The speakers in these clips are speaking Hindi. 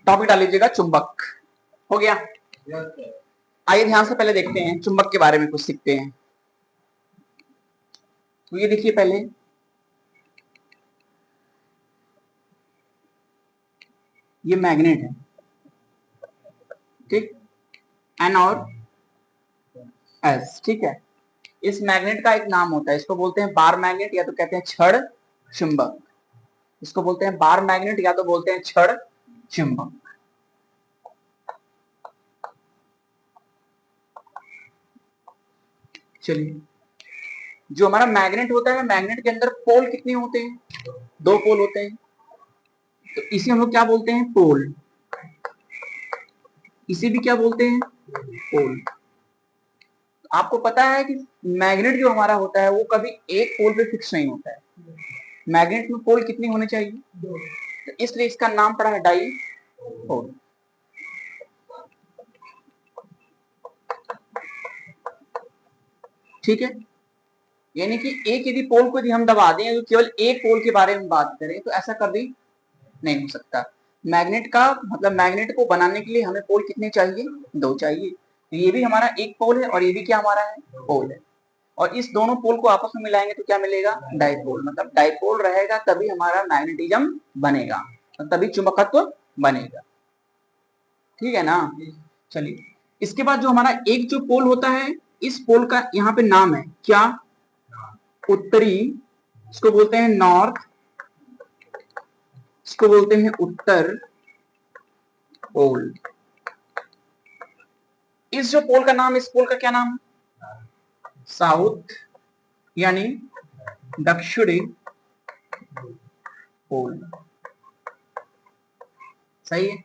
टॉपिक डाल लीजिएगा चुंबक। हो गया। आइए ध्यान से पहले देखते हैं चुंबक के बारे में कुछ सीखते हैं। तो ये देखिए पहले, ये मैग्नेट है, ठीक, एन और एस, ठीक है। इस मैग्नेट का एक नाम होता है, इसको बोलते हैं बार मैग्नेट या तो कहते हैं छड़ चुंबक। इसको बोलते हैं बार मैग्नेट या तो बोलते हैं छड़ चुंबक। चलिए, जो हमारा मैग्नेट होता है, मैग्नेट के अंदर पोल कितने होते हैं? दो पोल होते हैं। तो इसे हम लोग क्या बोलते हैं? पोल। इसे भी क्या बोलते हैं? पोल। आपको पता है कि मैग्नेट जो हमारा होता है वो कभी एक पोल पे फिक्स नहीं होता है। मैग्नेट में पोल कितने होने चाहिए? दो। तो इसलिए इसका नाम पड़ा है डाई पोल। ठीक है, यानी कि एक यदि पोल को यदि हम दबा दें तो केवल एक पोल के बारे में बात करें तो ऐसा कभी नहीं हो सकता। मैग्नेट का मतलब मैग्नेट को बनाने के लिए हमें पोल कितने चाहिए? दो चाहिए। तो ये भी हमारा एक पोल है और ये भी क्या हमारा है? पोल है। और इस दोनों पोल को आपस में मिलाएंगे तो क्या मिलेगा? डाइपोल। मतलब डाइपोल रहेगा तभी हमारा मैग्नेटिज्म बनेगा, तभी चुंबकत्व बनेगा। ठीक है ना? चलिए, इसके बाद जो हमारा एक जो पोल होता है, इस पोल का यहाँ पे नाम है क्या? उत्तरी। इसको बोलते हैं नॉर्थ, इसको बोलते हैं उत्तर पोल। इस जो पोल का नाम, इस पोल का क्या नाम? साउथ यानी दक्षिणी पोल। सही है,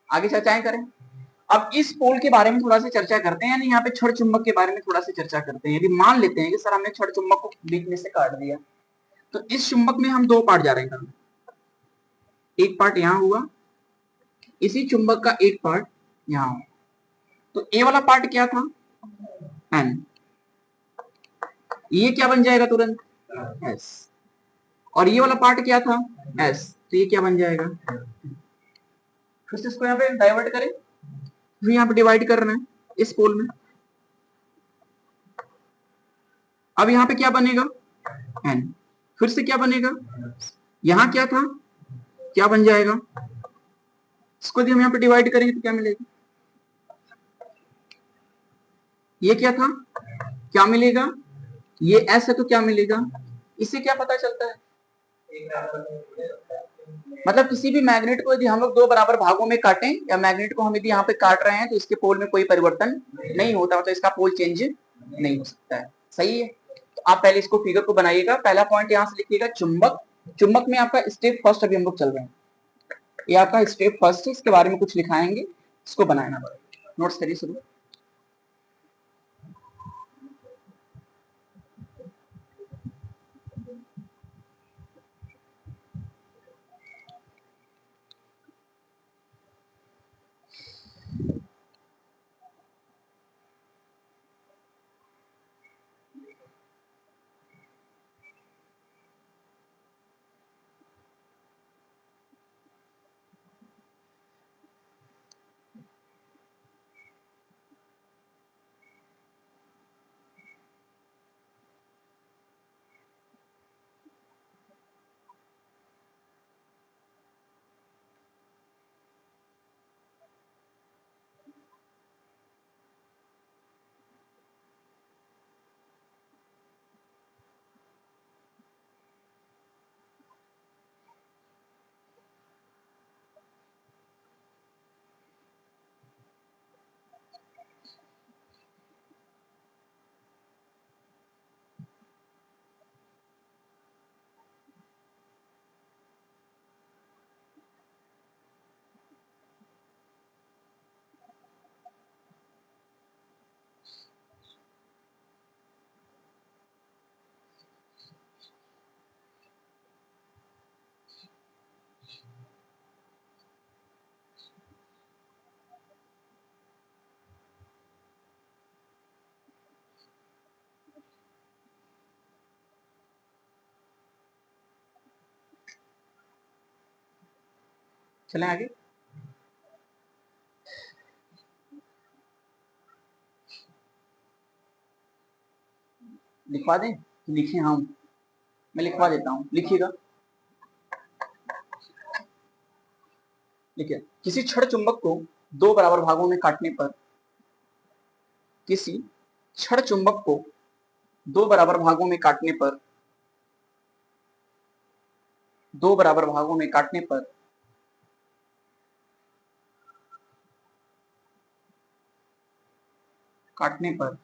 आगे चर्चाएं करें। अब इस पोल के बारे में थोड़ा सा चर्चा करते हैं, यानी यहाँ पे छड़ चुंबक के बारे में थोड़ा सा चर्चा करते हैं। यदि मान लेते हैं कि सर हमने छड़ चुंबक को बीच में से काट दिया, तो इस चुंबक में हम दो पार्ट जा रहे हैं। एक पार्ट यहां हुआ, इसी चुंबक का एक पार्ट यहां हुआ। तो ए वाला पार्ट क्या था? एन। ये क्या बन जाएगा तुरंत? एस। और ये वाला पार्ट क्या था? एस। तो ये क्या बन जाएगा? फिर से इसको यहाँ पे डाइवर्ट करें, फिर यहाँ पे डिवाइड करना है इस पोल में। अब यहाँ पे क्या बनेगा? एन। फिर से क्या बनेगा? यहां क्या था? क्या बन जाएगा? इसको यदि हम यहाँ पे डिवाइड करेंगे तो क्या मिलेगा? ये क्या था? क्या मिलेगा? ये एस है तो क्या मिलेगा? इससे क्या पता चलता है? मतलब किसी भी मैग्नेट को यदि हम लोग दो बराबर भागों में काटें, या मैग्नेट को हम यदि यहाँ पे काट रहे हैं तो इसके पोल में कोई परिवर्तन नहीं होता, तो इसका पोल चेंज नहीं हो सकता है। सही है, तो आप पहले इसको फिगर को बनाइएगा। पहला पॉइंट यहाँ से लिखिएगा चुंबक। चुंबक में आपका स्टेप फर्स्ट अभी हम लोग चल रहे हैं, ये आपका स्टेप फर्स्ट है, इसके बारे में कुछ लिखाएंगे, इसको बनाना पड़ेगा। नोट्स करिए शुरू। चलें आगे। लिखवा दें? लिखें हम, मैं लिखवा देता हूं, लिखिएगा। देखिए, किसी छड़ चुंबक को दो बराबर भागों में काटने पर, किसी छड़ चुंबक को दो बराबर भागों में काटने पर, दो बराबर भागों में काटने पर काटने पर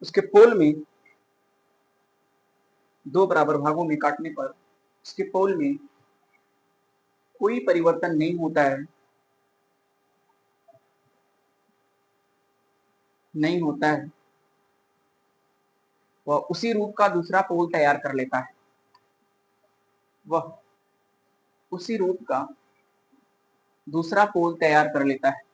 उसके पोल में, दो बराबर भागों में काटने पर उसके पोल में कोई परिवर्तन नहीं होता है, नहीं होता है, वह उसी रूप का दूसरा पोल तैयार कर लेता है, वह उसी रूप का दूसरा पोल तैयार कर लेता है।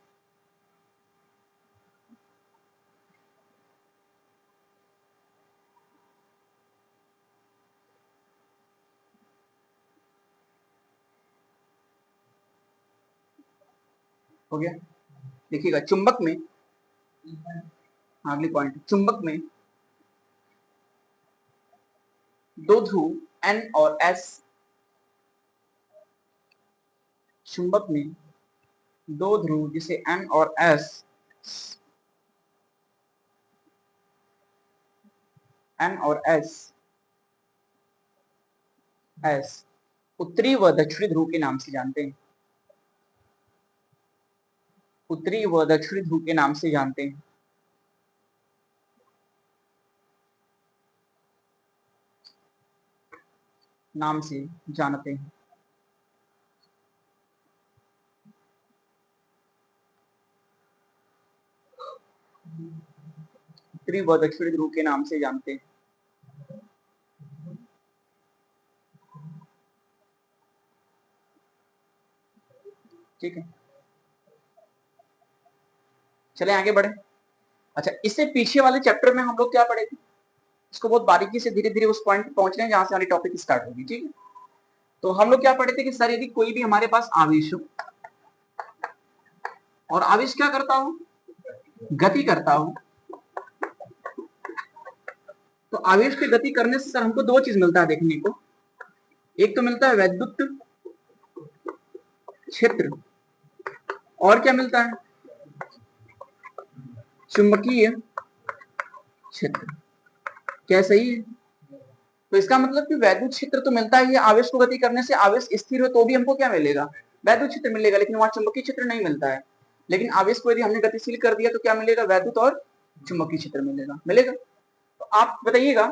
हो गया? देखिएगा, चुंबक में, अगली पॉइंट, चुंबक में दो ध्रुव N और S, चुंबक में दो ध्रुव जिसे N और S, N और S उत्तरी व दक्षिणी ध्रुव के नाम से जानते हैं, उत्तरी व दक्षिणी ध्रुव के नाम से जानते हैं। नाम से जानते हैं। उत्तरी व दक्षिणी ध्रुव के नाम से जानते हैं। ठीक है, चले आगे बढ़े। अच्छा, इससे पीछे वाले चैप्टर में हम लोग क्या पढ़े थे, इसको बहुत बारीकी से धीरे धीरे उस पॉइंट पे पहुंच रहे हैं जहां से हमारी टॉपिक स्टार्ट होगी। ठीक है, तो हम लोग क्या पढ़े थे कि सर यदि कोई भी हमारे पास आवेश हो और आवेश क्या करता हो, गति करता हो, तो आवेश की गति करने से सर हमको दो चीज मिलता है देखने को। एक तो मिलता है वैद्युत क्षेत्र, और क्या मिलता है, चुंबकीय क्षेत्र। क्या सही है? तो इसका मतलब कि वैद्युत क्षेत्र तो मिलता ही है, आवेश को गति करने से आवेश स्थिर हो तो भी हमको क्या मिलेगा, वैद्युत क्षेत्र मिलेगा, लेकिन वहां चुंबकीय क्षेत्र नहीं मिलता है। लेकिन आवेश को यदि हमने गतिशील कर दिया तो क्या मिलेगा, वैद्युत और चुंबकीय क्षेत्र मिलेगा, मिलेगा। तो आप बताइएगा,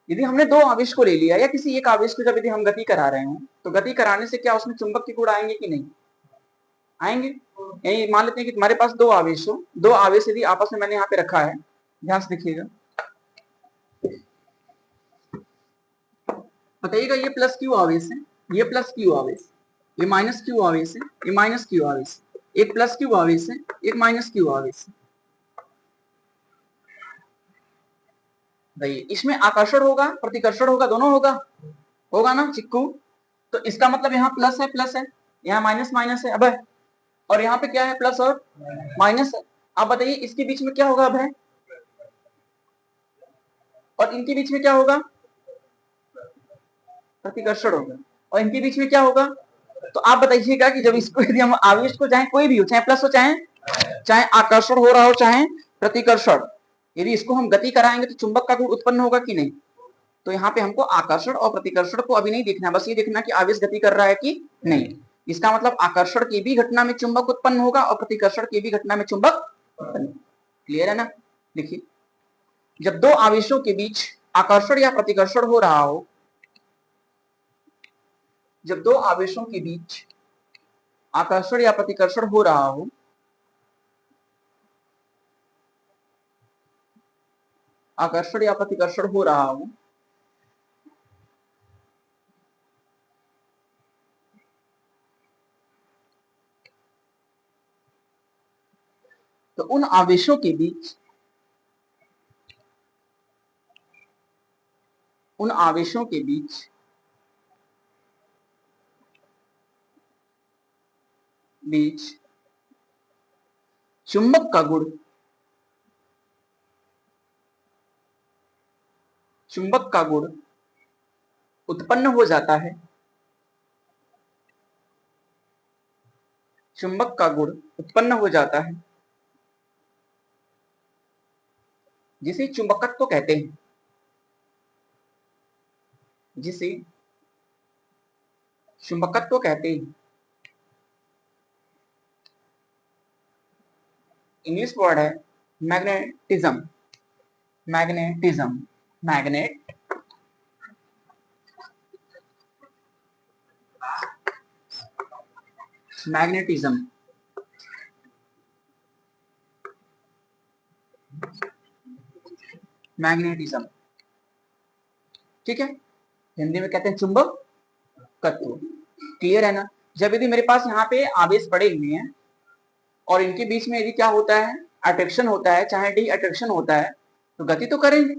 यदि हमने दो आवेश को ले लिया या किसी एक आवेश को जब यदि हम गति करा रहे हैं तो गति कराने से क्या उसमें चुंबक के गुण आएंगे कि नहीं आएंगे? यही मान लेते हैं कि तुम्हारे पास दो आवेश हो, दो आवेश यदि आपस में मैंने यहाँ पे रखा है, ध्यान से देखिएगा, बताइएगा ये प्लस क्यू आवेश है, ये प्लस क्यू आवेश, ये माइनस क्यू आवेश है, ये माइनस क्यू आवेश, एक प्लस क्यू आवेश है, एक माइनस क्यू आवेश है। भाई इसमें आकर्षण होगा, प्रतिकर्षण होगा, दोनों होगा, होगा ना चिक्कू? तो इसका मतलब यहाँ प्लस है, यहाँ माइनस माइनस है अब है, और यहाँ पे क्या है, प्लस और माइनस है। आप बताइए इसके बीच में क्या होगा अब है, और इनके बीच में क्या होगा, प्रतिकर्षण होगा, और इनके बीच में क्या होगा। तो आप बताइएगा कि जब इसको यदि हम आवेश को चाहे कोई भी हो, चाहे प्लस हो चाहे चाहे आकर्षण हो रहा हो चाहे प्रतिकर्षण, यदि इसको हम गति कराएंगे तो चुंबक का गुण उत्पन्न होगा कि नहीं। तो यहाँ पे हमको आकर्षण और प्रतिकर्षण को अभी नहीं देखना, बस ये देखना कि आवेश गति कर रहा है कि नहीं। इसका मतलब आकर्षण की भी घटना में चुंबक उत्पन्न होगा और प्रतिकर्षण की भी घटना में चुंबक उत्पन्न। क्लियर है ना? देखिए, जब दो आवेशों के बीच आकर्षण या प्रतिकर्षण हो रहा हो, जब दो आवेशों के बीच आकर्षण या प्रतिकर्षण हो रहा हो, आकर्षण या प्रतिकर्षण हो रहा हो, तो उन आवेशों के बीच, उन आवेशों के बीच चुंबक का गुण, चुंबक का गुण उत्पन्न हो जाता है, चुंबक का गुण उत्पन्न हो जाता है जिसे चुंबकत्व कहते हैं, जिसे चुंबकत्व कहते हैं। इंग्लिश वर्ड है magnetism, magnetism, magnet, magnetism, magnetism, ठीक है। हिंदी में कहते हैं चुंबक तत्व। क्लियर है ना। जब यदि मेरे पास यहाँ पे आवेश पड़े हुए हैं और इनके बीच में यदि क्या होता है, अट्रैक्शन होता है, चाहे डी अट्रैक्शन होता है, तो गति तो करेंगे।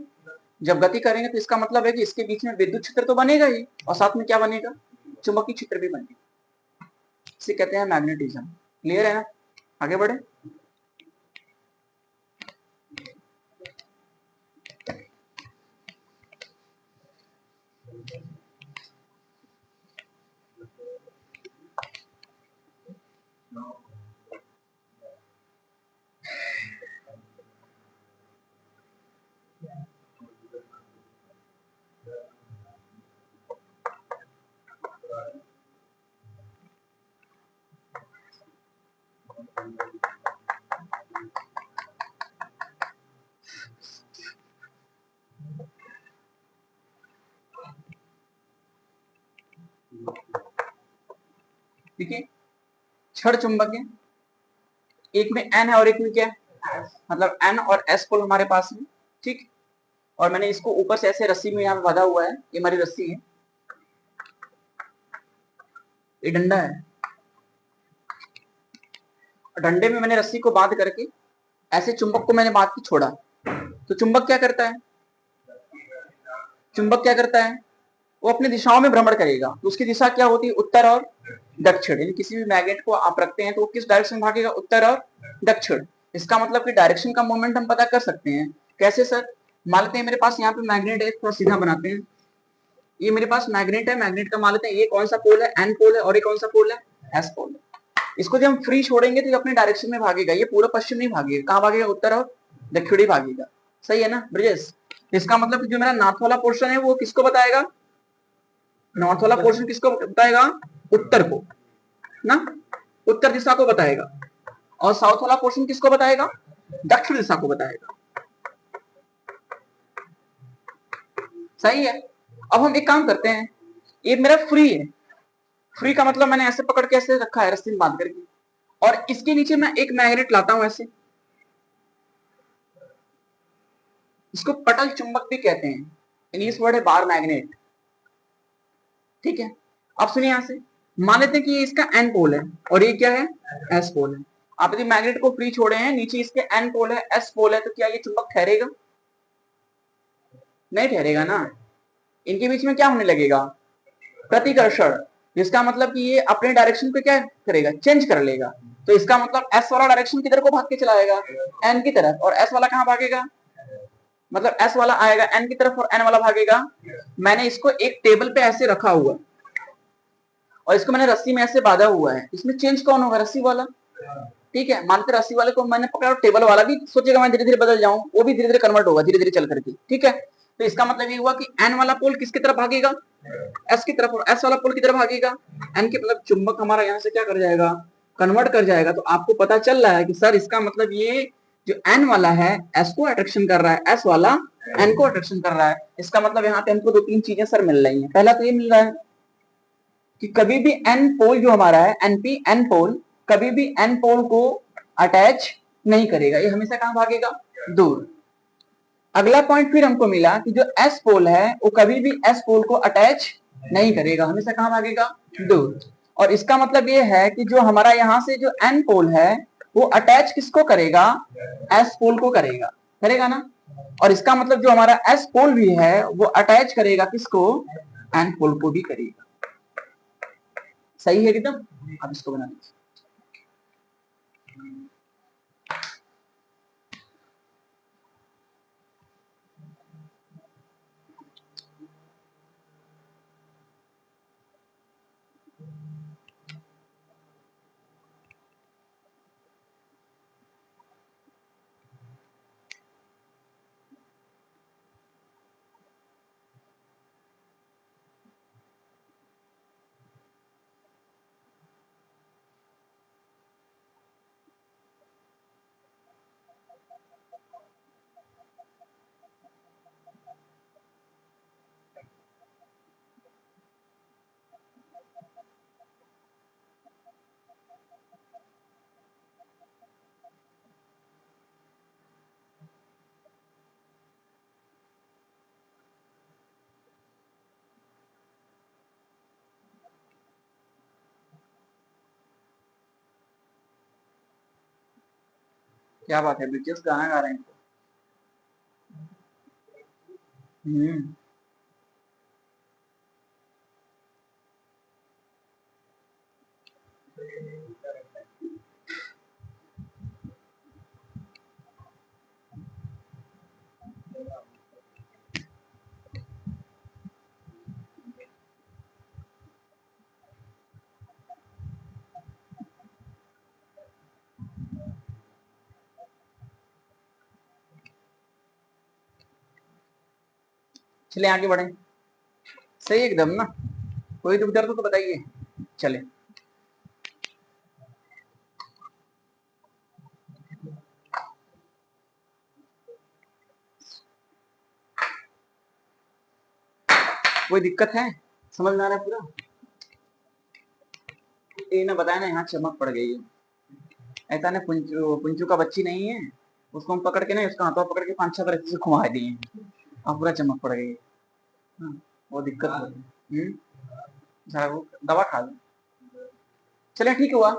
जब गति करेंगे तो इसका मतलब है कि इसके बीच में विद्युत क्षेत्र तो बनेगा ही, और साथ में क्या बनेगा, चुंबकीय क्षेत्र भी बनेगा। इसे कहते हैं मैग्नेटिज्म। क्लियर है ना। आगे बढ़े। देखिए छड़ चुंबक है, एक में एन है और एक में क्या है, मतलब एन और एस पोल हमारे पास में, ठीक। और मैंने इसको ऊपर से ऐसे रस्सी में यहाँ पे बांधा हुआ है, ये हमारी रस्सी है, ये डंडा है। डंडे में मैंने रस्सी को बांध करके ऐसे चुंबक को मैंने बांध के छोड़ा, तो चुंबक क्या करता है, चुंबक क्या करता है, वो अपनी दिशाओं में भ्रमण करेगा। तो उसकी दिशा क्या होती है, उत्तर और दक्षिण। यानी किसी भी मैग्नेट को आप रखते हैं तो वो किस डायरेक्शन में भागेगा, उत्तर और दक्षिण। इसका मतलब कि डायरेक्शन का मोमेंट हम पता कर सकते हैं। कैसे सर, मान लेते हैं मेरे पास यहाँ पे मैग्नेट है, थोड़ा सीधा बनाते हैं। ये मेरे पास मैग्नेट है, मैग्नेट का मान लेते हैं ये कौन सा पोल है, एन पोल है, और ये कौन सा पोल है, एस पोल है। इसको जब हम फ्री छोड़ेंगे तो ये अपने डायरेक्शन में भागेगा, ये पूर्व पश्चिम नहीं भागेगा, कहाँ भागेगा, उत्तर और दक्षिणी भागेगा। सही है ना ब्रिजेश। इसका मतलब जो मेरा नॉर्थ वाला पोर्शन है वो किसको बताएगा, नॉर्थ वाला पोर्शन किसको बताएगा, उत्तर को ना, उत्तर दिशा को बताएगा। और साउथ वाला पोर्शन किसको बताएगा, दक्षिण दिशा को बताएगा। सही है। अब हम एक काम करते हैं, ये मेरा फ्री है, फ्री का मतलब मैंने ऐसे पकड़ के ऐसे रखा है रस्सी में बांध करके, और इसके नीचे मैं एक मैग्नेट लाता हूं ऐसे, इसको पटल चुंबक भी कहते हैं, इंग्लिश वर्ड है बार मैग्नेट, ठीक है। अब सुनिए यहां से, मान लेते हैं कि ये इसका एन पोल है और ये क्या है, एस पोल है। आप यदि मैग्नेट को फ्री छोड़े हैं, नीचे इसके एन पोल है, एस पोल है, तो क्या ये चुंबक ठहरेगा, नहीं ठहरेगा ना। इनके बीच में क्या होने लगेगा, प्रतिकर्षण, जिसका मतलब कि ये अपने डायरेक्शन पे क्या करेगा, चेंज कर लेगा। तो इसका मतलब एस वाला डायरेक्शन किधर को भाग के चलाएगा, एन की तरफ, और एस वाला कहां भागेगा, मतलब एस वाला आएगा एन की तरफ और एन वाला भागेगा। मैंने इसको एक टेबल पे ऐसे रखा हुआ और इसको मैंने रस्सी में ऐसे बांधा हुआ है, इसमें चेंज कौन होगा, रस्सी वाला, ठीक है। मानते रस्सी वाले को मैंने पकड़ा, टेबल वाला भी सोचेगा मैं धीरे धीरे बदल जाऊं, वो भी धीरे धीरे कन्वर्ट होगा, धीरे धीरे चल करके, ठीक है। तो इसका मतलब ये हुआ कि एन वाला पोल किसकी तरफ भागेगा, एस की तरफ, और एस वाला पोल की तरफ भागेगा एन के, मतलब चुंबक हमारा यहाँ से क्या कर जाएगा, कन्वर्ट कर जाएगा। तो आपको पता चल रहा है कि सर इसका मतलब ये जो एन वाला है एस को अट्रैक्शन कर रहा है, एस वाला एन को अट्रैक्शन कर रहा है। इसका मतलब यहाँ पे हमको दो तीन चीजें सर मिल रही है। पहला तो ये मिल रहा है कि कभी भी एन पोल जो हमारा है, एनपी एन पोल कभी भी एन पोल को अटैच नहीं करेगा, ये हमेशा कहां भागेगा, दूर। अगला पॉइंट फिर हमको मिला कि जो एस पोल है वो कभी भी एस पोल को अटैच नहीं करेगा, हमेशा कहां भागेगा, दूर। और इसका मतलब ये है कि जो हमारा यहाँ से जो एन पोल है वो अटैच किसको करेगा, एस पोल को करेगा, करेगा ना। और इसका मतलब जो हमारा एस पोल भी है वो अटैच करेगा किसको, एन पोल को भी करेगा। सही है एकदम। अब इसको बना लीजिए। क्या बात है, बीटीएस गाना गा रहे हैं। हम्म। चले आगे बढ़े। सही एकदम ना, कोई दुख दर्द तो बताइए। चले। कोई दिक्कत है, समझ में आ रहा है पूरा? ये ना बताया ना, यहाँ चमक पड़ गई है। ऐसा ना, पुंचू पुंचू का बच्ची नहीं है, उसको हम पकड़ के ना, उसका हाथों पकड़ के 5-6 बार ऐसे घुमा दिए, अब पूरा चमक पड़ गई है। हाँ, वो दिक्कत हो रही है। वो दवा खा लो। चले ठीक हुआ,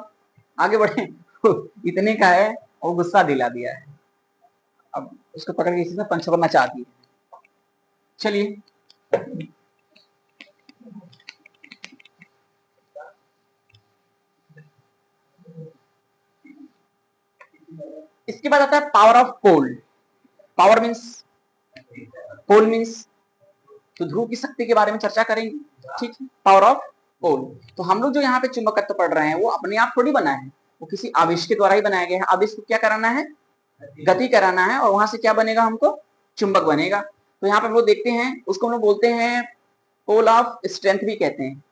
आगे बढ़े। इतने का है, वो गुस्सा दिला दिया है, अब उसको पकड़ के इसी से 5-6 बार नचा दी। चलिए, इसके बाद आता है power of pole. Power means, pole means, तो ध्रुव की शक्ति के बारे में चर्चा करेंगे। ठीक है, पावर ऑफ पोल। तो हम लोग जो यहाँ पे चुंबकत्व पढ़ रहे हैं, वो अपने आप थोड़ी बना है, वो किसी आवेश के द्वारा ही बनाया गया है। आवेश को क्या कराना है? गति कराना है, और वहां से क्या बनेगा? हमको चुंबक बनेगा। तो यहाँ पे हम लोग देखते हैं, उसको हम लोग बोलते हैं पोल ऑफ स्ट्रेंथ भी कहते हैं।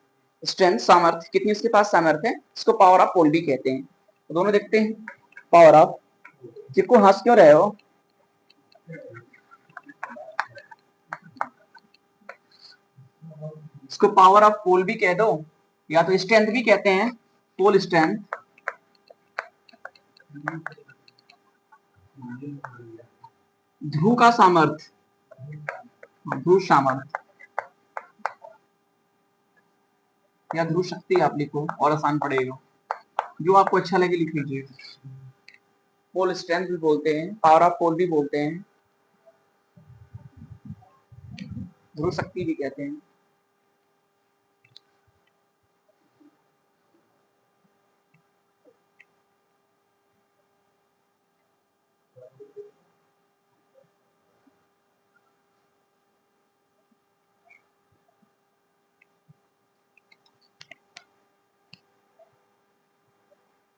स्ट्रेंथ, सामर्थ्य, कितनी उसके पास सामर्थ्य है, इसको पावर ऑफ पोल भी कहते हैं। तो दोनों देखते हैं। पावर ऑफ, चिक्कू हंस क्यों रहे हो? इसको पावर ऑफ पोल भी कह दो, या तो स्ट्रेंथ भी कहते हैं, पोल स्ट्रेंथ, ध्रुव का सामर्थ्य, ध्रुव सामर्थ्य, या ध्रुव शक्ति आप लिखो और आसान पड़ेगा, जो आपको अच्छा लगे लिख लीजिए। पोल स्ट्रेंथ भी बोलते हैं, पावर ऑफ पोल भी बोलते हैं, ध्रुव शक्ति भी कहते हैं।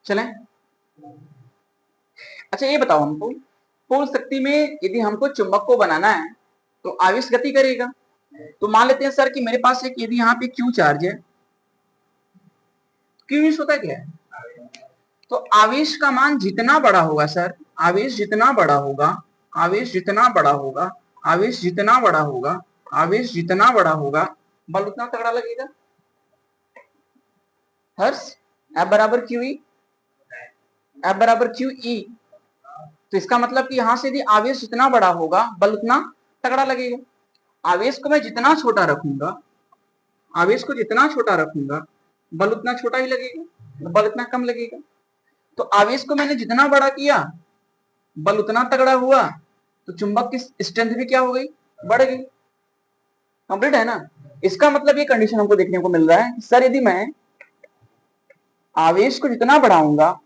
चलें। अच्छा ये बताओ हमको, पोल शक्ति में यदि हमको चुंबक को बनाना है तो आवेश गति करेगा। तो मान लेते हैं सर कि मेरे पास एक, यदि यहाँ पे क्यू चार्ज है, क्यू मीन्स होता क्या है? तो आवेश का मान जितना बड़ा होगा सर, आवेश जितना बड़ा होगा, आवेश जितना बड़ा होगा, आवेश जितना बड़ा होगा, आवेश जितना बड़ा होगा, बल उतना तगड़ा लगेगा। हर्ष, F बराबर क्यू ई, F बराबर क्यू ई। तो इसका मतलब कि यहां से यदि आवेश जितना बड़ा होगा, बल उतना तगड़ा लगेगा। आवेश को मैं जितना छोटा रखूंगा, आवेश को जितना छोटा रखूंगा, बल उतना छोटा ही लगेगा, बल उतना कम लगेगा। तो आवेश को मैंने जितना बड़ा किया, बल उतना तगड़ा हुआ, तो चुंबक की स्ट्रेंथ भी क्या हो गई? बढ़ गई। कंप्लीट है ना? इसका मतलब ये कंडीशन हमको देखने को मिल रहा है कि सर यदि मैं आवेश को जितना बढ़ाऊंगा,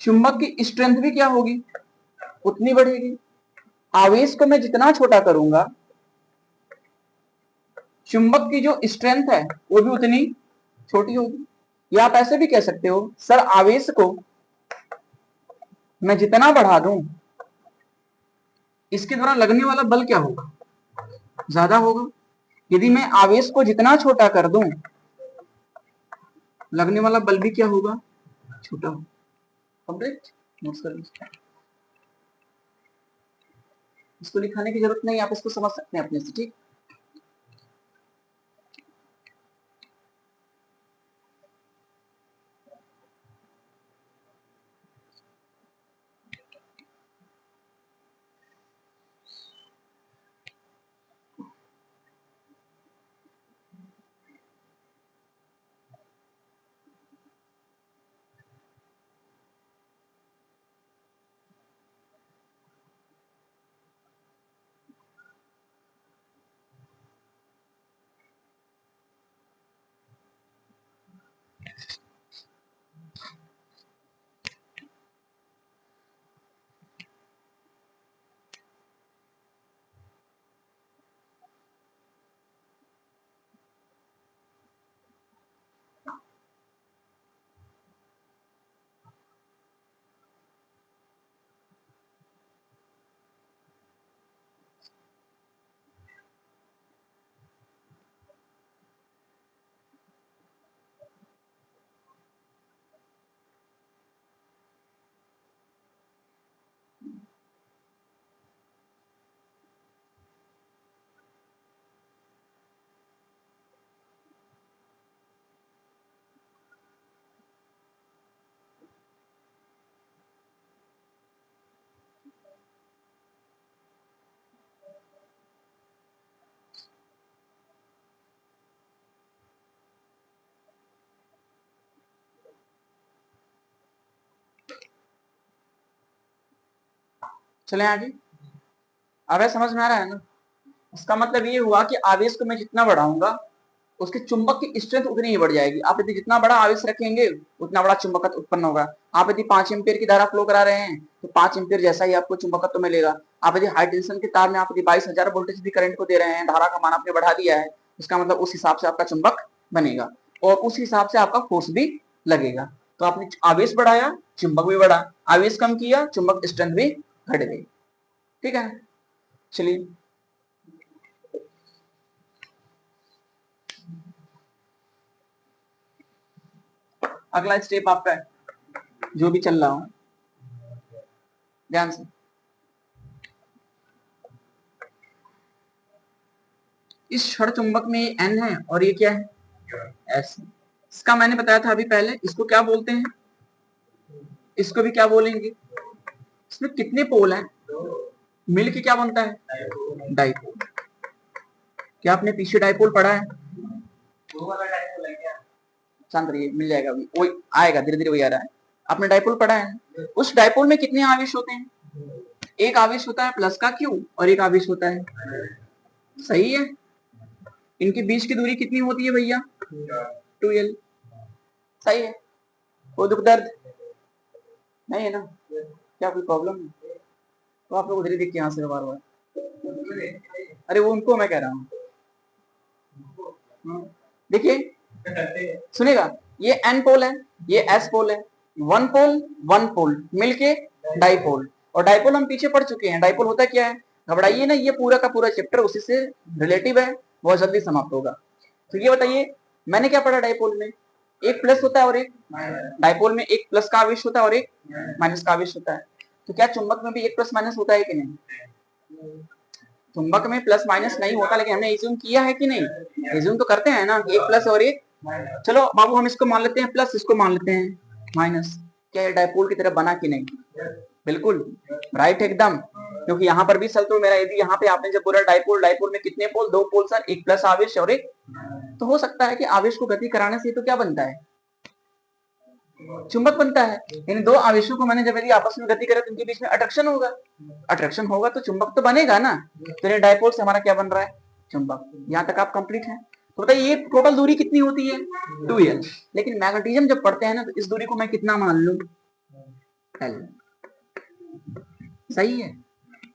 चुंबक की स्ट्रेंथ भी क्या होगी? उतनी बढ़ेगी। आवेश को मैं जितना छोटा करूंगा, चुंबक की जो स्ट्रेंथ है वो भी उतनी छोटी होगी। या आप ऐसे भी कह सकते हो, सर आवेश को मैं जितना बढ़ा दूं, इसके द्वारा लगने वाला बल क्या होगा? ज्यादा होगा। यदि मैं आवेश को जितना छोटा कर दूं, लगने वाला बल भी क्या होगा? छोटा होगा। कंप्लीट। नोट्स कर लीजिए, इसको लिखाने की जरूरत नहीं, आप इसको समझ सकते हैं अपने से। ठीक। चले आगे। अब समझ में आ रहा है ना? इसका मतलब ये हुआ कि आवेश को मैं जितना बढ़ाऊंगा उसके चुंबक की स्ट्रेंथ उतनी ही बढ़ जाएगी। आप यदि जितना बड़ा आवेश रखेंगे उतना बड़ा चुंबकत्व उत्पन्न होगा। आप यदि 5 एम्पियर की धारा फ्लो करा रहे हैं तो 5 एम्पियर जैसा ही आपको चुंबकत्व मिलेगा। आप यदि हाई टेंशन के तार में आप यदि 22,000 वोल्टेज भी करंट को दे रहे हैं, धारा का मान आपने बढ़ा दिया है, इसका मतलब उस हिसाब से आपका चुंबक बनेगा और उस हिसाब से आपका फोर्स भी लगेगा। तो आपने आवेश बढ़ाया, चुंबक भी बढ़ा, आवेश कम किया, चुंबक स्ट्रेंथ भी घट गई। ठीक है, चलिए अगला स्टेप आपका जो भी चल रहा हो ध्यान से। इस क्षण चुंबक में ये N है और ये क्या है S। इसका मैंने बताया था अभी पहले, इसको क्या बोलते हैं, इसको भी क्या बोलेंगे। इसमें कितने पोल हैं, मिल के क्या बनता है डाइपोल। क्या आपने पीछे डाइपोल पढ़ा है? शांत रहिए, मिल जाएगा अभी, वही आएगा धीरे धीरे, वही आ रहा है। आपने डाइपोल पढ़ा है, उस डाइपोल में कितने आवेश होते हैं? एक आवेश होता है प्लस का Q और एक आवेश होता है, सही है। इनके बीच की दूरी कितनी होती है भैया? 2L, सही है। कोई दुख दर्द नहीं है ना? क्या कोई प्रॉब्लम है? तो आप लोग उधर ही देख के यहाँ से बार बार, अरे वो उनको मैं कह रहा हूँ। देखिए सुनेगा, ये N पोल है, ये S पोल है, वन पोल मिलके डाइपोल। और डाइपोल हम पीछे पढ़ चुके हैं, डाइपोल होता क्या है, घबराइए ना, ये पूरा का पूरा चैप्टर उसी से रिलेटिव है, बहुत जल्दी समाप्त होगा। तो ये बताइए मैंने क्या पढ़ा डाइपोल में, एक प्लस होता है और एक डाइपोल में एक प्लस का आवेश होता है और एक माइनस का आवेश होता है। तो क्या चुंबक में भी एक प्लस माइनस होता है कि नहीं? चुंबक में प्लस माइनस नहीं होता, लेकिन हमने एज्यूम किया है कि नहीं? एज्यूम तो करते हैं ना, एक प्लस और एक, चलो बाबू हम इसको मान लेते हैं प्लस, इसको मान लेते हैं माइनस। क्या ये डाइपोल की तरह बना कि नहीं? बिल्कुल राइट एकदम, क्योंकि यहाँ पर भी सल तो मेरा यदि यहाँ पे आपने जब बोला डाइपोल, डाइपोल में कितने पोल? 2 पोल सर, एक प्लस आवेश और एक, तो हो सकता है कि आवेश को गति कराने से तो क्या बनता है, चुंबक बनता है। इन दो आवेशों को मैंने जब यदि आपस में गति करे तो उनके बीच में अट्रैक्शन होगा, अट्रैक्शन होगा तो चुंबक तो बनेगा ना। तो ये डाइपोल से हमारा क्या बन रहा है, चुंबक। यहाँ तक आप कंप्लीट है। तो बताइए ये टोटल दूरी कितनी होती है 2L, लेकिन मैग्नेटिज्म जब पढ़ते हैं ना तो इस दूरी को मैं कितना मान लूं, L, सही है।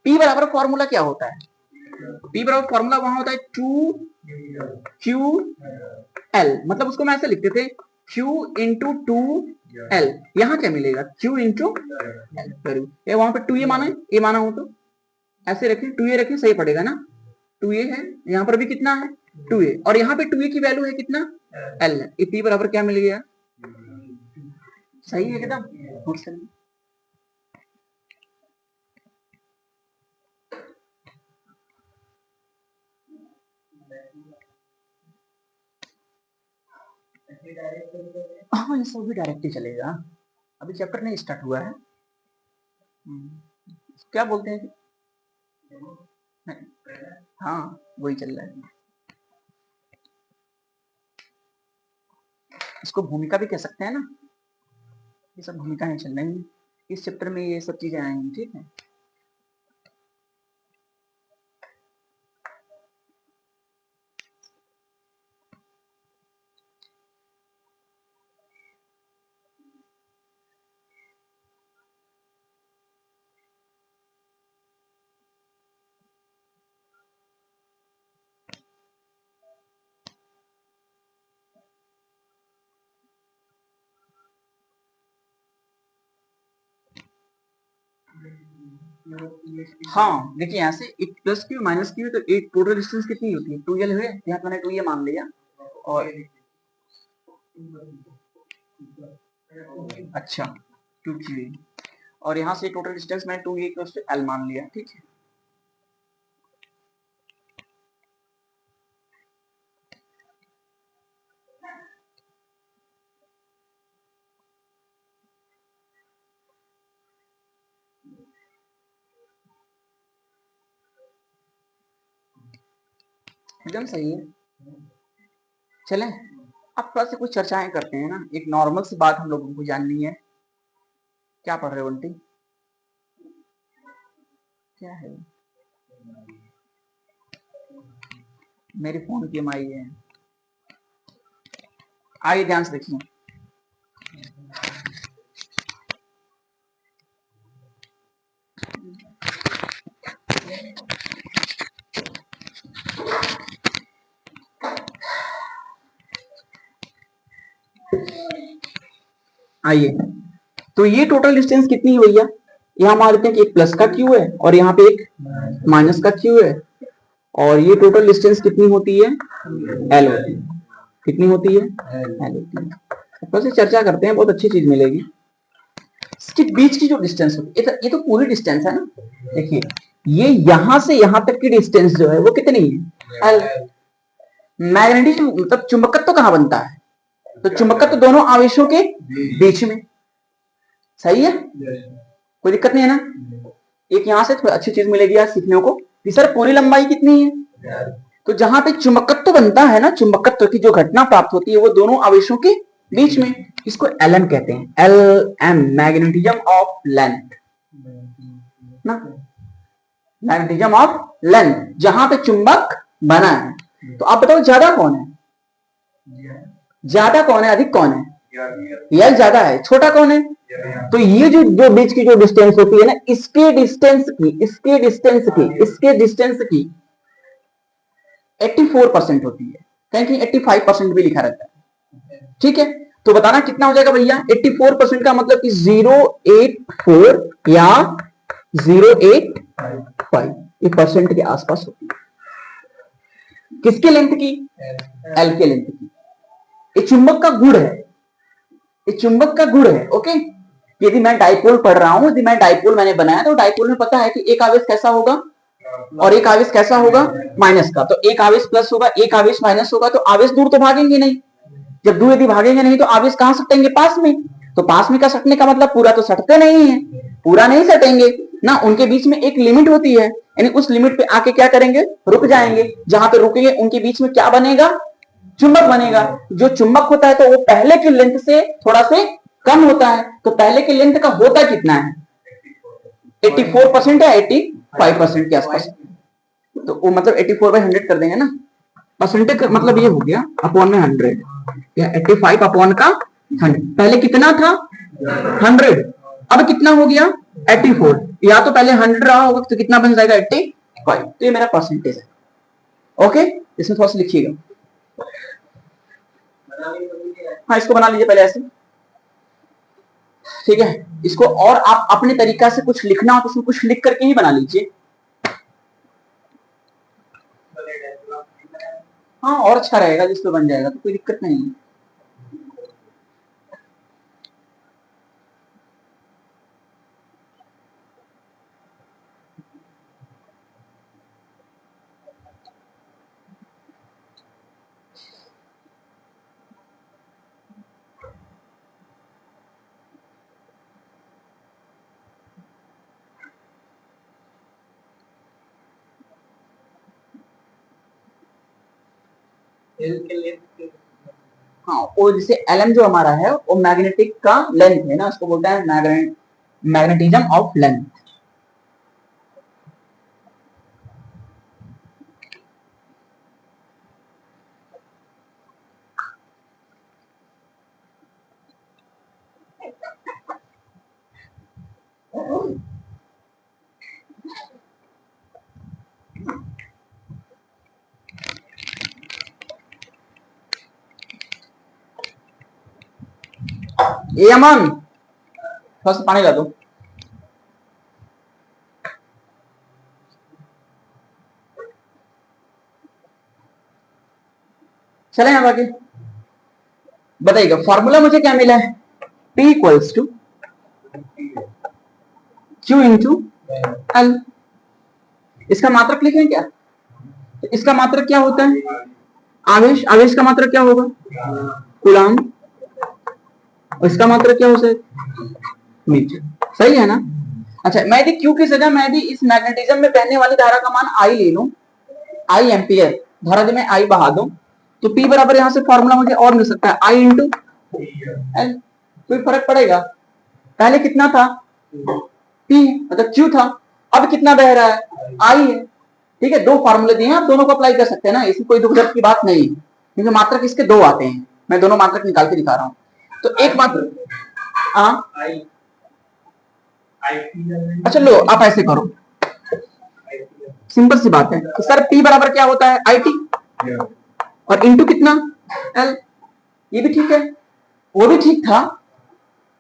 P बराबर फॉर्मूला क्या होता है, P बराबर फॉर्मूला वहां होता है 2QL, मतलब उसको मैं ऐसे लिखते थे Q इंटू 2L। यहाँ क्या मिलेगा, Q इंटू L। वहां पे 2A माना है, A माना हो तो ऐसे रखें, 2A रखें, सही पड़ेगा ना। 2A है, यहाँ पर भी कितना है 2A, और यहाँ पे 2A की वैल्यू है कितना L है। P बराबर क्या मिल गया, सही है एकदम। हाँ ये सब भी डायरेक्ट ही चलेगा, अभी चैप्टर नहीं स्टार्ट हुआ है। क्या बोलते हैं, हाँ वही चल रहा है। इसको भूमिका भी कह सकते हैं ना, ये सब भूमिकाएं चल रही हैं इस चैप्टर में, ये सब चीजें आएंगी, ठीक है। हाँ देखिए यहाँ से एक प्लस की माइनस की तो एक टोटल डिस्टेंस कितनी होती है 2L हुए, यहाँ मैंने 2A मान लिया, और अच्छा 2QA, और यहाँ से टोटल डिस्टेंस मैंने 2A L मान लिया, ठीक है। एकदम सही है। चलें अब थोड़ा सा कुछ चर्चाएं करते हैं ना, एक नॉर्मल सी बात हम लोगों को जाननी है। क्या पढ़ रहे हो उल्टी? क्या है मेरी फोन की एमआई है। आइए ध्यान से देखिए, आइए तो ये टोटल डिस्टेंस कितनी है भैया, यहाँ मान लेते हैं कि एक प्लस का क्यू है और यहाँ पे एक माइनस का क्यू है, और ये टोटल डिस्टेंस कितनी होती है, एल होती है। कितनी होती है, एल होती है। बस ये चर्चा करते हैं, बहुत अच्छी चीज मिलेगी। इसके बीच की जो डिस्टेंस होती है, ये तो पूरी डिस्टेंस है ना। देखिए ये यहां से यहां तक की डिस्टेंस जो है वो कितनी है, एल। मैग्नेटिज्म मतलब चुंबकत्व तो कहां बनता है, तो चुंबकत्व तो दोनों आवेशों के बीच में, सही है, कोई दिक्कत नहीं है ना। एक यहां से थोड़ी अच्छी चीज मिलेगी यार सीखने को कि सर पूरी लंबाई कितनी है, तो जहां पे चुंबकत्व बनता है ना, चुंबकत्व की जो घटना प्राप्त होती है वो दोनों आवेशों के बीच में, इसको एल एम कहते हैं, L M, magnetism of length ना, मैग्नेटिज्म ऑफ लेंथ, जहां पे चुंबक बना है। तो आप बताओ ज्यादा कौन है, ज्यादा कौन है, अधिक कौन है, एल ज्यादा है, छोटा कौन है। तो ये जो बीच की जो डिस्टेंस होती है ना, इसके डिस्टेंस की 84% होती है, कहीं कहीं 85% भी लिखा रहता है। ठीक है, तो बताना कितना हो जाएगा भैया, 84% का मतलब कि 084 या 085 ये परसेंट के आसपास होती है। किसके लेंथ की, एल के लेंथ की। ये चुंबक का गुण है, ये चुंबक का गुण है। ओके, यदि मैं डाइपोल पढ़ रहा हूं, यदि मैं डाइपोल मैंने बनाया, तो डाइपोल में पता है कि एक आवेश कैसा होगा और एक आवेश कैसा होगा, माइनस का। तो एक आवेश प्लस होगा, एक आवेश माइनस होगा, तो आवेश दूर तो भागेंगे नहीं। जब दूर यदि भागेंगे नहीं तो आवेश कहां सटेंगे, पास में। तो पास में का सटने का मतलब पूरा तो सटते नहीं है, पूरा नहीं सटेंगे ना, उनके बीच में एक लिमिट होती है, यानी उस लिमिट पे आके क्या करेंगे, रुक जाएंगे। जहां पे रुकेंगे उनके बीच में क्या बनेगा, चुंबक बनेगा। जो चुंबक होता है तो वो पहले की लेंथ से थोड़ा से कम होता है। तो पहले की लेंथ का होता कितना है, 84% या 85% के आसपास। तो वो मतलब 84/100 कर देंगे ना, परसेंटेज का मतलब ये हो गया अपॉन में 100, या 85 अपॉन का 100। पहले कितना था, 100, अब कितना हो गया, 84। या तो पहले 100 रहा होगा तो कितना बन जाएगा, 85। तो ये मेरा परसेंटेज है। ओके, इसमें थोड़ा सा लिखिएगा। हाँ, इसको बना लीजिए पहले ऐसे, ठीक है। इसको और आप अपने तरीका से कुछ लिखना हो तो उसमें कुछ लिख करके ही बना लीजिए। हाँ, और अच्छा रहेगा, जिस पे बन जाएगा तो कोई दिक्कत नहीं है। हाँ, वो जैसे एलएम जो हमारा है वो मैग्नेटिक का लेंथ है ना, उसको बोलते हैं मैग्नेटिज्म ऑफ लेंथ। ये अमन थोड़ा सा पानी ला दो। चले अब आगे बताइएगा, फॉर्मूला मुझे क्या मिला है, P equals to Q into L। इसका मात्रक लिखें क्या, तो इसका मात्रक क्या होता है, आवेश, आवेश का मात्रक क्या होगा, कूलाम, और इसका मात्रक क्या हो सकता, मीटर। सही है ना। अच्छा, मैं यदि Q की जगह मैं यदि इस मैग्नेटिज्म में बहने वाली धारा का मान I ले लूं, I एम्पियर धारा यदि मैं I बहा दूं, तो P बराबर यहां से फॉर्मूला मुझे और मिल सकता है, I इंटू L। कोई फर्क पड़ेगा, पहले कितना था, P मतलब Q था, अब कितना बह रहा है, आई है। ठीक है, दो फार्मूले दिए हैं, आप दोनों को अप्लाई कर सकते हैं ना, इसमें कोई दुख दर्द की बात नहीं है, क्योंकि मात्रक इसके दो आते हैं, मैं दोनों मात्रक निकाल के दिखा रहा हूं। तो एक मात्रक, हाँ अच्छा लो आप ऐसे करो, सिंपल सी बात है कि सर P बराबर क्या होता है, आई टी, और इंटू कितना, एल। ये भी ठीक है, वो भी ठीक था,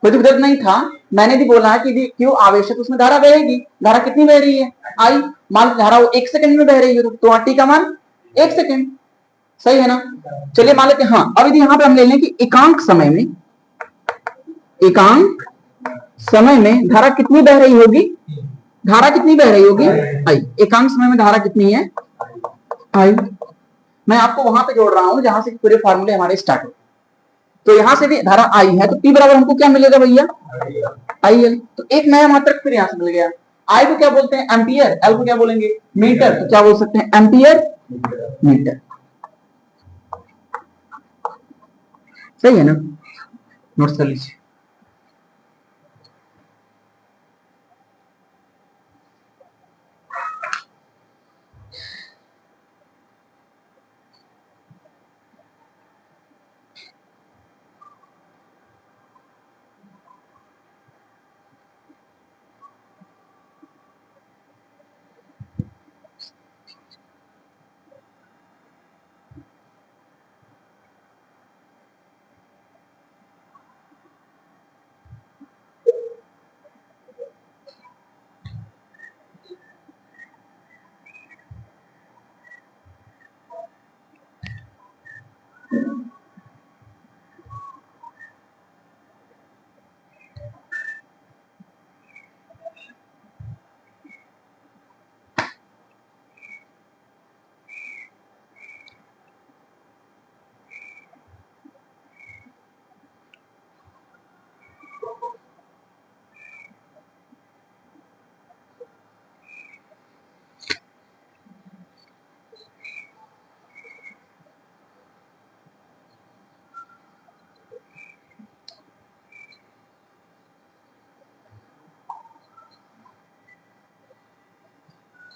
कोई दुख दर्द नहीं था। मैंने भी बोला है कि क्यों आवेशक उसमें धारा बहेगी, धारा कितनी बह रही है, आई। मान धारा वो 1 सेकंड में बह रही है, तो टी का मान 1 सेकंड, सही है ना। चलिए मान लेते हैं, हाँ अब यदि यहाँ पे हम ले लें कि एकांक समय में, एकांक समय में धारा कितनी बह रही होगी, धारा कितनी बह रही होगी, आई। एकांक समय में धारा कितनी है, आई। मैं आपको वहां पे जोड़ रहा हूं जहां से पूरे फॉर्मूले हमारे स्टार्ट हो। तो यहां से भी धारा आई है, तो P बराबर हमको क्या मिलेगा भैया, आई एल। तो एक नया मात्रक फिर यहां से मिल गया। आई को क्या बोलते हैं, एम्पियर, एल को क्या बोलेंगे, मीटर। तो क्या बोल सकते हैं, एम्पियर मीटर, सही है ना। नोट कर लीजिए।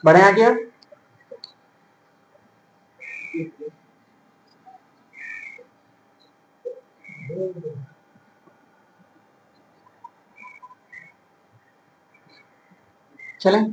बढ़े आगे अब, चलें।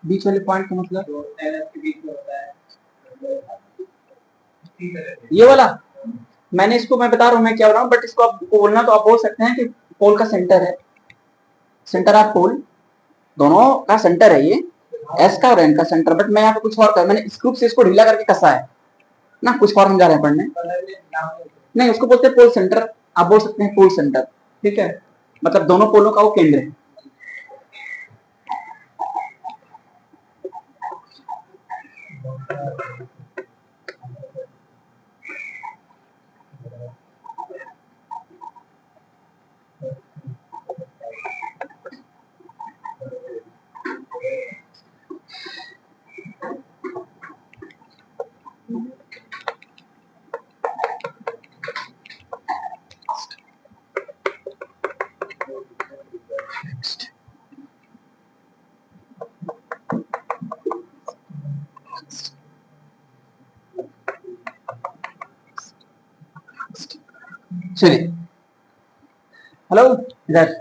बीच वाले पॉइंट का मतलब ये वाला, मैंने इसको, मैं बता रहा हूँ मैं क्या हो रहा हूँ, बट इसको आपको बोलना तो आप बोल सकते हैं कि पोल का सेंटर है, सेंटर ऑफ पोल, दोनों का सेंटर है ये, एस का और एन का सेंटर। बट मैं यहाँ पे कुछ और कर, मैंने स्क्रूप से इसको ढीला करके कसा है ना, कुछ और हम जा रहे हैं पढ़ने, नहीं उसको बोलते हैं पोल सेंटर, आप बोल सकते हैं पोल सेंटर, ठीक है, मतलब दोनों पोलों का वो केंद्र है। चलिए, हेलो इधर,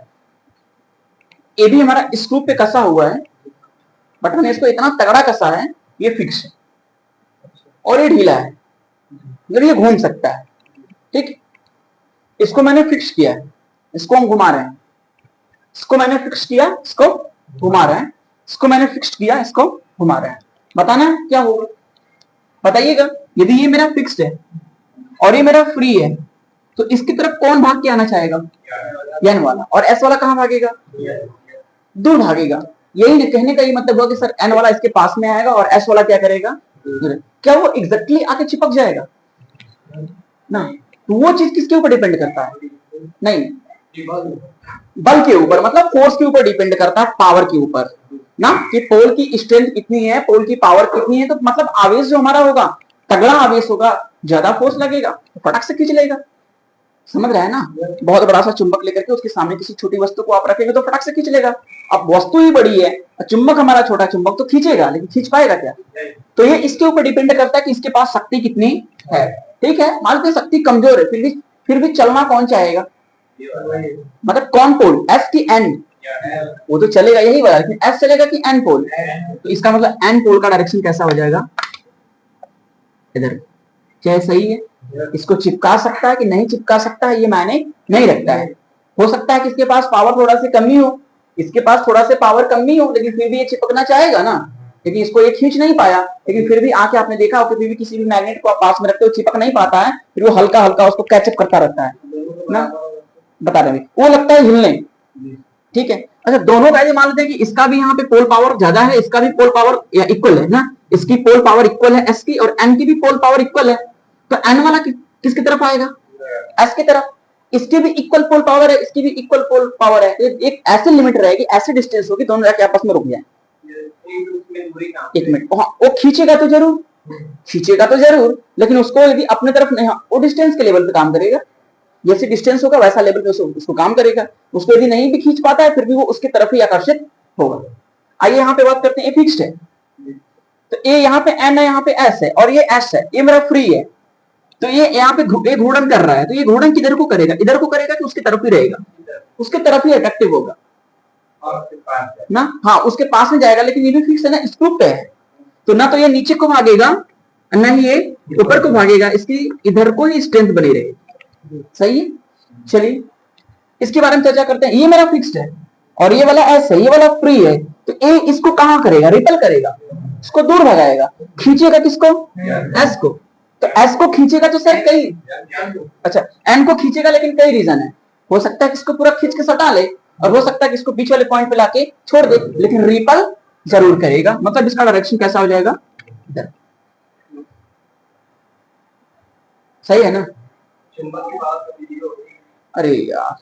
ए भी हमारा स्क्रू पे कसा हुआ है, बट मैंने इसको इतना तगड़ा कसा है, ये फिक्स है और ये ढीला है, मतलब ये घूम सकता है। ठीक, इसको मैंने फिक्स किया है, इसको हम घुमा रहे हैं, इसको मैंने फिक्स किया, इसको घुमा रहे हैं, इसको मैंने फिक्स किया, इसको घुमा रहे हैं। बताना क्या होगा, बताइएगा। यदि ये मेरा फिक्स्ड है और ये मेरा फ्री है, तो इसकी तरफ कौन भाग के आना चाहेगा, एन वाला, और एस वाला कहां भागेगा, दूर भागेगा। यही कहने का ये मतलब हुआ कि सर एन वाला इसके पास में आएगा और एस वाला क्या करेगा, क्या वो एग्जैक्टली आके चिपक जाएगा ना। तो वो चीज किसके ऊपर डिपेंड करता है, नहीं बल के ऊपर, मतलब फोर्स के ऊपर डिपेंड करता है, पावर के ऊपर ना, कि पोल की स्ट्रेंथ कितनी है, पोल की पावर कितनी है। तो मतलब आवेश जो हमारा होगा, तगड़ा आवेश होगा, ज्यादा फोर्स लगेगा तो फटक से खींच लेगा। समझ रहे हैं ना, बहुत बड़ा सा चुंबक लेकर के उसके सामने किसी छोटी वस्तु को आप रखेंगे तो फटक से खींच लेगा। अब वस्तु ही बड़ी है, चुंबक हमारा छोटा चुंबक, तो खींचेगा, लेकिन खींच पाएगा क्या। तो ये इसके ऊपर डिपेंड करता है कि इसके पास शक्ति कितनी है। ठीक है, मान लो शक्ति कमजोर है, फिर भी चलना कौन चाहेगा, मतलब कौन पोल, एस की एन, वो तो चलेगा, यही बोला, लेकिन एस चलेगा कि एन पोल। तो इसका मतलब एन पोल का डायरेक्शन कैसा हो जाएगा, इधर। क्या सही है, इसको चिपका सकता है कि नहीं चिपका सकता है ये मायने नहीं रखता है। हो सकता है कि इसके पास पावर थोड़ा सी कमी हो, इसके पास थोड़ा से पावर कमी हो, लेकिन फिर भी ये चिपकना चाहेगा ना, क्योंकि इसको ये खींच नहीं पाया, लेकिन फिर भी आके आपने देखा हो कि फिर भी किसी भी मैग्नेट को आप पास में रखते हो चिपक नहीं पाता है, फिर वो हल्का हल्का उसको कैचअप करता रहता है ना, बता रहे वो लगता है हिलने। ठीक है, अच्छा दोनों का मान लेते हैं कि इसका भी यहाँ पे पोल पावर ज्यादा है, इसका भी पोल पावर इक्वल है ना, इसकी पोल पावर इक्वल है एस की, और एन की भी पोल पावर इक्वल है। तो एन वाला किसकी तरफ आएगा, एस की तरफ। इसकी भी इक्वल पोल पावर है, इसकी भी इक्वल पोल पावर है। एक ऐसे लिमिट रहेगी, ऐसे डिस्टेंस होगी, दोनों जाके आपस में रुक जाए। एक मिनट, वो खींचेगा तो जरूर, खींचेगा तो जरूर, लेकिन उसको यदि अपने तरफ नहीं, वो डिस्टेंस के लेवल पे काम करेगा, जैसे डिस्टेंस होगा वैसा लेवल पे उसको काम करेगा। उसको यदि नहीं भी खींच पाता है, फिर भी वो उसकी तरफ ही आकर्षित होगा। आइए यहाँ पे बात करते हैं, फिक्स्ड है, तो ये यहाँ पे एन है, यहाँ पे एस है, और ये एस है, ये मेरा फ्री है। तो ये यहाँ पे घूर्णन कर रहा है, तो ये घूर्णन किधर को करेगा, इधर को करेगा कि उसकी तरफ ही रहेगा, उसके तरफ ही अट्रैक्टिव होगा ना। हाँ, उसके पास में जाएगा, लेकिन ये भी फिक्स है ना, स्क्रू पे है, तो ना तो ये नीचे को भागेगा ना ही ये ऊपर को भागेगा, इसकी इधर को ही स्ट्रेंथ बनी रहेगी। सही है, चलिए इसके बारे में चर्चा करते हैं। ये मेरा फिक्स्ड है और ये वाला एस है, ये वाला फ्री है, तो ए इसको कहां करेगा, रिपल करेगा, इसको दूर भगाएगा, खींचेगा किसको, एस को। तो एस को खींचेगा तो सर कई, अच्छा एन को खींचेगा, लेकिन कई रीजन है। हो सकता है कि इसको पूरा खींच के सटा ले, और हो सकता है कि इसको बीच वाले पॉइंट पे लाके छोड़ दे, लेकिन रिपल जरूर करेगा। मतलब इसका डायरेक्शन कैसा हो जाएगा, इधर। सही है ना, अरे यार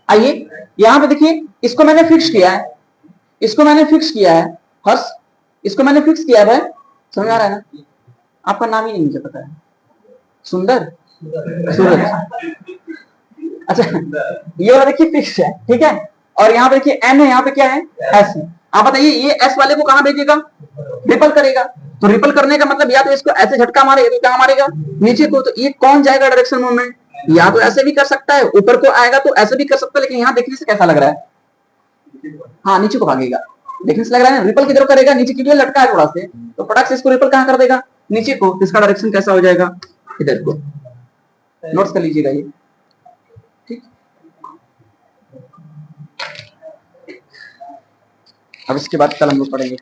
आइए यहां पे देखिए, इसको मैंने फिक्स किया है, इसको मैंने फिक्स किया है, हर्ष इसको मैंने फिक्स किया है भाई, समझ आ रहा है ना। आपका नाम ही नहीं मुझे पता है, सुंदर, सूरज, अच्छा ये वाला देखिए फिक्स है, ठीक है। और यहाँ पे देखिए एन है, यहाँ पे क्या है, एस है। आप बताइए ये एस वाले को कहां भेजेगा, रिपल करेगा। तो रिपल करने का मतलब या तो इसको ऐसे झटका मारेगा, तो कहां मारेगा, नीचे को। तो ये कौन जाएगा डायरेक्शन मूवमेंट, या तो ऐसे भी कर सकता है, ऊपर को आएगा तो ऐसे भी कर सकता है, लेकिन यहाँ देखने से कैसा लग रहा है, हाँ नीचे को भागेगा। देखने से लग रहा है ना, रिपल किधर करेगा, नीचे के लिए लटका है थोड़ा से, तो फटाक से इसको रिपल कहां कर देगा, नीचे को। इसका डायरेक्शन कैसा हो जाएगा, इधर को। नोट्स कर लीजिएगा ये, ठीक। अब इसके बाद कल हम लोग पढ़ेंगे।